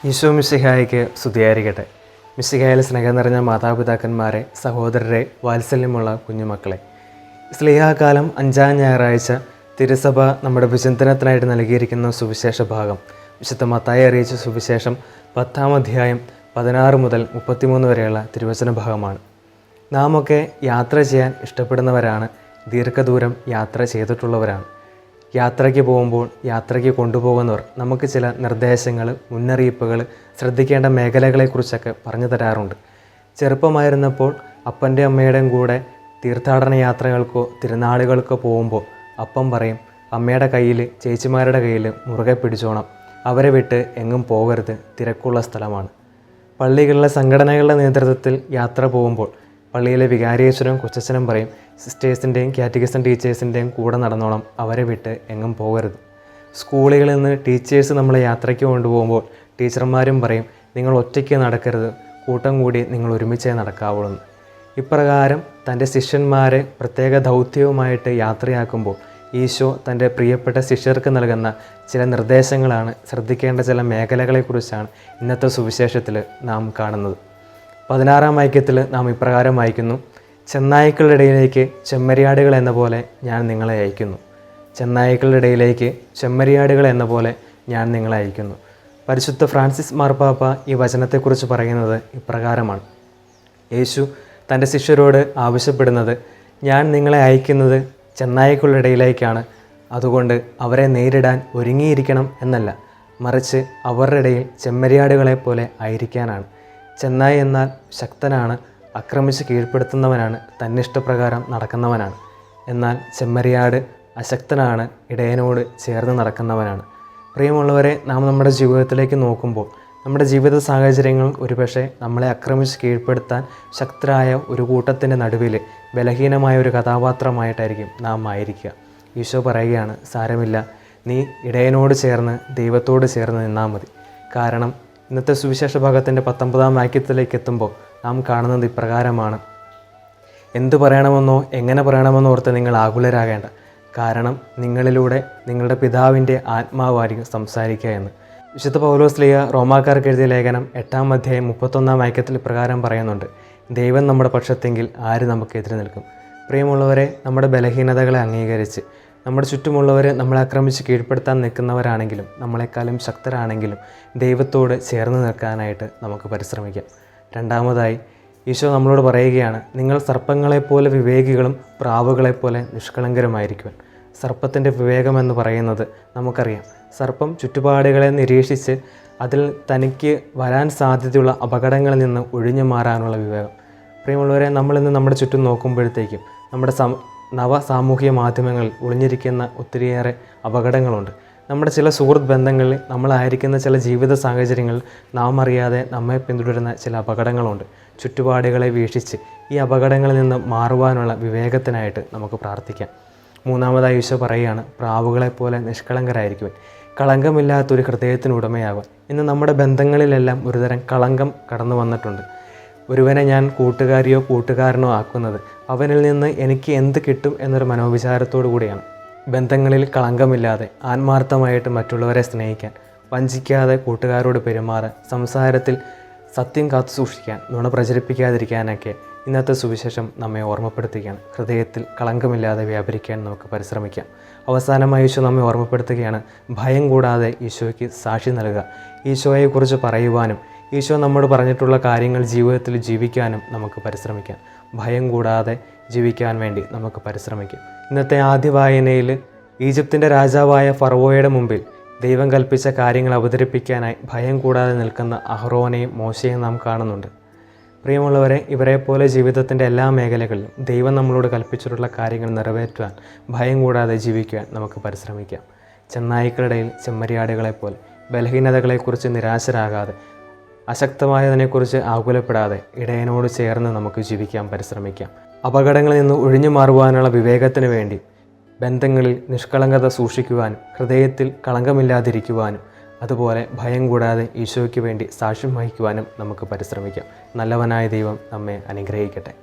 ഈശോ മിശിഹായ്ക്ക് സ്തുതിയായിരിക്കട്ടെ. മിശിഹായിൽ സ്നേഹം നിറഞ്ഞ മാതാപിതാക്കന്മാരെ, സഹോദരരെ, വാത്സല്യമുള്ള കുഞ്ഞുമക്കളെ, സ്ലീഹാകാലം 5-ാം ഞായറാഴ്ച തിരുസഭ നമ്മുടെ വിചിന്തനത്തിനായിട്ട് നൽകിയിരിക്കുന്ന സുവിശേഷ ഭാഗം വിശുദ്ധ മത്തായി അറിയിച്ച സുവിശേഷം 10-ാം അധ്യായം 16 മുതൽ 33 വരെയുള്ള തിരുവചന ഭാഗമാണ്. നാം ഒക്കെ യാത്ര ചെയ്യാൻ ഇഷ്ടപ്പെടുന്നവരാണ്, ദീർഘദൂരം യാത്ര ചെയ്തിട്ടുള്ളവരാണ്. യാത്രയ്ക്ക് പോകുമ്പോൾ യാത്രയ്ക്ക് കൊണ്ടുപോകുന്നവർ നമുക്ക് ചില നിർദ്ദേശങ്ങൾ, മുന്നറിയിപ്പുകൾ, ശ്രദ്ധിക്കേണ്ട മേഖലകളെക്കുറിച്ചൊക്കെ പറഞ്ഞു തരാറുണ്ട്. ചെറുപ്പമായിരുന്നപ്പോൾ അപ്പൻ്റെ അമ്മയുടെയും കൂടെ തീർത്ഥാടന യാത്രകൾക്കോ തിരുനാളുകൾക്കോ പോകുമ്പോൾ അപ്പം പറയും, അമ്മയുടെ കയ്യിൽ, ചേച്ചിമാരുടെ കയ്യിൽ മുറുകെ പിടിച്ചോണം, അവരെ വിട്ട് എങ്ങും പോകരുത്, തിരക്കുള്ള സ്ഥലമാണ്. പള്ളികളിലെ സംഘടനകളുടെ നേതൃത്വത്തിൽ യാത്ര പോകുമ്പോൾ പള്ളിയിലെ വികാരിയച്ഛനും കൊച്ചച്ഛനും പറയും, സിസ്റ്റേഴ്സിൻ്റെയും കാറ്റഗിസം ടീച്ചേഴ്സിൻ്റെയും കൂടെ നടന്നോണം, അവരെ വിട്ട് എങ്ങും പോകരുത്. സ്കൂളുകളിൽ നിന്ന് ടീച്ചേഴ്സ് നമ്മളെ യാത്രയ്ക്ക് കൊണ്ടുപോകുമ്പോൾ ടീച്ചർമാരും പറയും, നിങ്ങൾ ഒറ്റയ്ക്ക് നടക്കരുത്, കൂട്ടം കൂടി നിങ്ങൾ ഒരുമിച്ചേ നടക്കാവുള്ളൂ. ഇപ്രകാരം തൻ്റെ ശിഷ്യന്മാരെ പ്രത്യേക ദൗത്യവുമായിട്ട് യാത്രയാക്കുമ്പോൾ ഈശോ തൻ്റെ പ്രിയപ്പെട്ട ശിഷ്യർക്ക് നൽകുന്ന ചില നിർദ്ദേശങ്ങളാണ്, ശ്രദ്ധിക്കേണ്ട ചില മേഖലകളെക്കുറിച്ചാണ് ഇന്നത്തെ സുവിശേഷത്തിൽ നാം കാണുന്നത്. 16-ാം വാക്യത്തിൽ നാം ഇപ്രകാരം വായിക്കുന്നു: ചെന്നായ്ക്കളുടെ ഇടയിലേക്ക് ചെമ്മരിയാടുകൾ എന്ന പോലെ ഞാൻ നിങ്ങളെ അയക്കുന്നു. ചെന്നായ്ക്കളുടെ ഇടയിലേക്ക് ചെമ്മരിയാടുകൾ എന്ന പോലെ ഞാൻ നിങ്ങളെ അയക്കുന്നു. പരിശുദ്ധ ഫ്രാൻസിസ് മാർപ്പാപ്പ ഈ വചനത്തെക്കുറിച്ച് പറയുന്നത് ഇപ്രകാരമാണ്: യേശു തൻ്റെ ശിഷ്യരോട് ആവശ്യപ്പെടുന്നത്, ഞാൻ നിങ്ങളെ അയക്കുന്നത് ചെന്നായ്ക്കളുടെ ഇടയിലേക്കാണ്, അതുകൊണ്ട് അവരെ നേരിടാൻ ഒരുങ്ങിയിരിക്കണം എന്നല്ല, മറിച്ച് അവരുടെ ഇടയിൽ ചെമ്മരിയാടുകളെപ്പോലെ ആയിരിക്കാനാണ്. ചെന്നായ് എന്നാൽ ശക്തനാണ്, ആക്രമിച്ച് കീഴ്പ്പെടുത്തുന്നവനാണ്, തന്നിഷ്ടപ്രകാരം നടക്കുന്നവനാണ്. എന്നാൽ ചെമ്മരിയാട് അശക്തനാണ്, ഇടയനോട് ചേർന്ന് നടക്കുന്നവനാണ്. പ്രിയമുള്ളവരെ, നാം നമ്മുടെ ജീവിതത്തിലേക്ക് നോക്കുമ്പോൾ നമ്മുടെ ജീവിത സാഹചര്യങ്ങൾ ഒരുപക്ഷെ നമ്മളെ ആക്രമിച്ച് കീഴ്പ്പെടുത്താൻ ശക്തരായ ഒരു കൂട്ടത്തിൻ്റെ നടുവിൽ ബലഹീനമായ ഒരു കഥാപാത്രമായിട്ടായിരിക്കും നാം ആയിരിക്കുക. ഈശോ പറയുകയാണ്, സാരമില്ല, നീ ഇടയനോട് ചേർന്ന് ദൈവത്തോട് ചേർന്ന് നിന്നാൽ മതി. കാരണം ഇന്നത്തെ സുവിശേഷ ഭാഗത്തിൻ്റെ 19-ാം വാക്യത്തിലേക്ക് എത്തുമ്പോൾ നാം കാണുന്നത് ഇപ്രകാരമാണ്: എന്തു പറയണമെന്നോ എങ്ങനെ പറയണമെന്നോ ഓർത്ത് നിങ്ങൾ ആകുലരാകേണ്ട, കാരണം നിങ്ങളിലൂടെ നിങ്ങളുടെ പിതാവിൻ്റെ ആത്മാവായിരിക്കും സംസാരിക്കുക എന്ന്. വിശുദ്ധ പൗലോസ്ലീഹ റോമാക്കാർക്ക് എഴുതിയ ലേഖനം 8-ാം അധ്യായം 31-ാം വാക്യത്തിൽ ഇപ്രകാരം പറയുന്നുണ്ട്: ദൈവം നമ്മുടെ പക്ഷത്തെങ്കിൽ ആര് നമുക്കെതിരെ നിൽക്കും? പ്രിയമുള്ളവരെ, നമ്മുടെ ബലഹീനതകളെ അംഗീകരിച്ച് നമ്മുടെ ചുറ്റുമുള്ളവർ നമ്മളെ ആക്രമിച്ച് കീഴ്പ്പെടുത്താൻ നിൽക്കുന്നവരാണെങ്കിലും നമ്മളെക്കാളും ശക്തരാണെങ്കിലും ദൈവത്തോട് ചേർന്ന് നിൽക്കാനായിട്ട് നമുക്ക് പരിശ്രമിക്കാം. രണ്ടാമതായി ഈശോ നമ്മളോട് പറയുകയാണ്, നിങ്ങൾ സർപ്പങ്ങളെപ്പോലെ വിവേകികളും പ്രാവുകളെപ്പോലെ നിഷ്കളങ്കരുമായിരിക്കുവാൻ. സർപ്പത്തിൻ്റെ വിവേകമെന്ന് പറയുന്നത് നമുക്കറിയാം. സർപ്പം ചുറ്റുപാടുകളെ നിരീക്ഷിച്ച് അതിൽ തനിക്ക് വരാൻ സാധ്യതയുള്ള അപകടങ്ങളിൽ നിന്ന് ഒഴിഞ്ഞു മാറാനുള്ള വിവേകം. പ്രിയമുള്ളവരെ, നമ്മളിന്ന് നമ്മുടെ ചുറ്റും നോക്കുമ്പോഴത്തേക്കും നമ്മുടെ സാമൂഹിക മാധ്യമങ്ങളിൽ ഒളിഞ്ഞിരിക്കുന്ന ഒത്തിരിയേറെ അപകടങ്ങളുണ്ട്. നമ്മുടെ ചില സുഹൃത്ത് ബന്ധങ്ങളിൽ, നമ്മളായിരിക്കുന്ന ചില ജീവിത സാഹചര്യങ്ങളിൽ നാം അറിയാതെ നമ്മെ പിന്തുടരുന്ന ചില അപകടങ്ങളുണ്ട്. ചുറ്റുപാടുകളെ വീക്ഷിച്ച് ഈ അപകടങ്ങളിൽ നിന്ന് മാറുവാനുള്ള വിവേകത്തിനായിട്ട് നമുക്ക് പ്രാർത്ഥിക്കാം. മൂന്നാമതായി ഈശോ പറയുകയാണ്, പ്രാവുകളെപ്പോലെ നിഷ്കളങ്കരായിരിക്കുവാൻ, കളങ്കമില്ലാത്തൊരു ഹൃദയത്തിന് ഉടമയാകുവാൻ. ഇന്ന് നമ്മുടെ ബന്ധങ്ങളിലെല്ലാം ഒരുതരം കളങ്കം കടന്നു വന്നിട്ടുണ്ട്. ഒരുവനെ ഞാൻ കൂട്ടുകാരിയോ കൂട്ടുകാരനോ ആക്കുന്നത് അവനിൽ നിന്ന് എനിക്ക് എന്ത് കിട്ടും എന്നൊരു മനോവിചാരത്തോടു കൂടിയാണ്. ബന്ധങ്ങളിൽ കളങ്കമില്ലാതെ ആത്മാർത്ഥമായിട്ട് മറ്റുള്ളവരെ സ്നേഹിക്കാൻ, വഞ്ചിക്കാതെ കൂട്ടുകാരോട് പെരുമാറാൻ, സംസാരത്തിൽ സത്യം കാത്തു സൂക്ഷിക്കാൻ, നുണ പ്രചരിപ്പിക്കാതിരിക്കാനൊക്കെ ഇന്നത്തെ സുവിശേഷം നമ്മെ ഓർമ്മപ്പെടുത്തുകയാണ്. ഹൃദയത്തിൽ കളങ്കമില്ലാതെ വ്യാപരിക്കാൻ നമുക്ക് പരിശ്രമിക്കാം. അവസാനമായി ഈശോ നമ്മെ ഓർമ്മപ്പെടുത്തുകയാണ്, ഭയം കൂടാതെ ഈശോയ്ക്ക് സാക്ഷി നൽകുക. ഈശോയെക്കുറിച്ച് പറയുവാനും ഈശോ നമ്മോട് പറഞ്ഞിട്ടുള്ള കാര്യങ്ങൾ ജീവിതത്തിൽ ജീവിക്കാനും നമുക്ക് പരിശ്രമിക്കാം. ഭയം കൂടാതെ ജീവിക്കാൻ വേണ്ടി നമുക്ക് പരിശ്രമിക്കാം. ഇന്നത്തെ ആദ്യ വായനയിൽ ഈജിപ്തിൻ്റെ രാജാവായ ഫറവോയുടെ മുമ്പിൽ ദൈവം കൽപ്പിച്ച കാര്യങ്ങൾ അവതരിപ്പിക്കാനായി ഭയം കൂടാതെ നിൽക്കുന്ന അഹ്റോനെയും മോശയെയും നാം കാണുന്നുണ്ട്. പ്രിയമുള്ളവരെ, ഇവരെപ്പോലെ ജീവിതത്തിൻ്റെ എല്ലാ മേഖലകളിലും ദൈവം നമ്മളോട് കൽപ്പിച്ചിട്ടുള്ള കാര്യങ്ങൾ നിറവേറ്റുവാൻ ഭയം കൂടാതെ ജീവിക്കുവാൻ നമുക്ക് പരിശ്രമിക്കാം. ചെന്നായ്ക്കളുടെയിൽ ചെമ്മരിയാടുകളെപ്പോലെ ബലഹീനതകളെക്കുറിച്ച് നിരാശരാകാതെ, അശക്തമായതിനെക്കുറിച്ച് ആകുലപ്പെടാതെ ഇടയനോട് ചേർന്ന് നമുക്ക് ജീവിക്കാൻ പരിശ്രമിക്കാം. അപകടങ്ങളിൽ നിന്ന് ഒഴിഞ്ഞു മാറുവാനുള്ള വിവേകത്തിന് വേണ്ടി ബന്ധങ്ങളിൽ നിഷ്കളങ്കത സൂക്ഷിക്കുവാനും ഹൃദയത്തിൽ കളങ്കമില്ലാതിരിക്കുവാനും അതുപോലെ ഭയം കൂടാതെ ഈശോയ്ക്ക് വേണ്ടി സാക്ഷ്യം വഹിക്കുവാനും നമുക്ക് പരിശ്രമിക്കാം. നല്ലവനായ ദൈവം നമ്മെ അനുഗ്രഹിക്കട്ടെ.